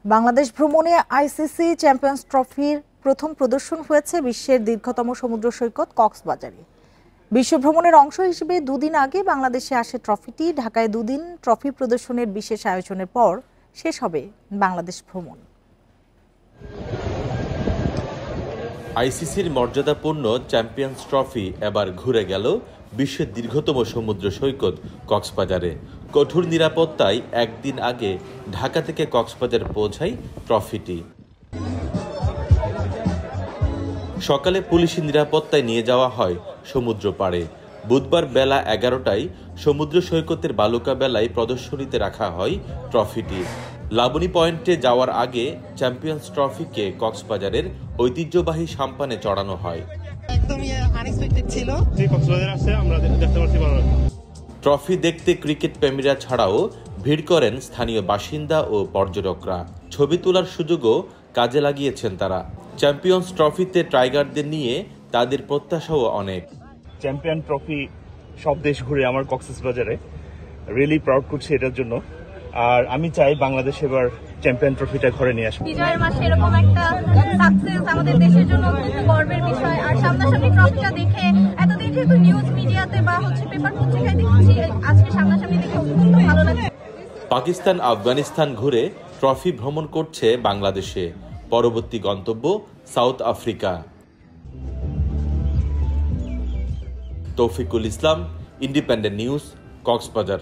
বাংলাদেশ ভ্রমণে ICC champions ট্রফির প্রথম প্রদর্শন হয়েছে বিশ্বের দীর্ঘতম সমুদ্র সৈকত কক্সবাজারে। বিশ্ব ভ্রমণের অংশ হিসেবে দুদিন আগে বাংলাদেশে আসে ট্রফিটি। ঢাকায় দুদিন ট্রফি প্রদর্শনের বিশেষ আয়োজনের পর শেষ হবে বাংলাদেশ ভ্রমণ। আইসিসির মর্যাদাপূর্ণ চ্যাম্পিয়ন্স ট্রফি এবার ঘুরে গেল বিশ্বের দীর্ঘতম সমুদ্র সৈকত কক্সবাজারে। কঠোর নিরাপত্তায় একদিন আগে ঢাকা থেকে কক্সবাজার পৌঁছায় ট্রফিটি। সকালে পুলিশি নিরাপত্তায় নিয়ে যাওয়া হয় সমুদ্র পাড়ে। বুধবার বেলা 11টায় সমুদ্র সৈকতের বালুকা বেলায় প্রদর্শনীতে রাখা হয় ট্রফিটি। লাবণী পয়েন্টে যাওয়ার আগে চ্যাম্পিয়ন্স ট্রফিকে কক্সবাজারের ঐতিহ্যবাহী সাম্পানে চড়ানো হয়। ট্রফি দেখতে ক্রিকেট প্রেমীরা ছাড়াও ভিড় করেন স্থানীয় বাসিন্দা ও পর্যটকরা। ছবি তোলার সুযোগও কাজে লাগিয়েছেন তারা। চ্যাম্পিয়ন্স ট্রফিতে টাইগারদের নিয়ে তাদের প্রত্যাশাও অনেক। চ্যাম্পিয়ন ট্রফি সব দেশ ঘুরে আমার কক্সবাজারে রিয়েলি প্রাউড করছি এটার জন্য। আর আমি চাই বাংলাদেশ এবার চ্যাম্পিয়ন ট্রফিটা ঘরে নিয়ে আসবে। বিজয়ের মাসে এরকম একটা সাকসেস আমাদের দেশের জন্য অত্যন্ত গর্বের বিষয়। আর সামনাসামনি ট্রফিটা দেখে এতদিন যেহেতু নিউজ মিডিয়াতে বা পেপার পত্রিকায় দেখছি, আজকে সামনাসামনি দেখে অত্যন্ত ভালো লাগে। পাকিস্তান আফগানিস্তান ঘুরে ট্রফি ভ্রমণ করছে বাংলাদেশে। পরবর্তী গন্তব্য সাউথ আফ্রিকা। তৌফিকুল ইসলাম, ইন্ডিপেন্ডেন্ট নিউজ, কক্সবাজার।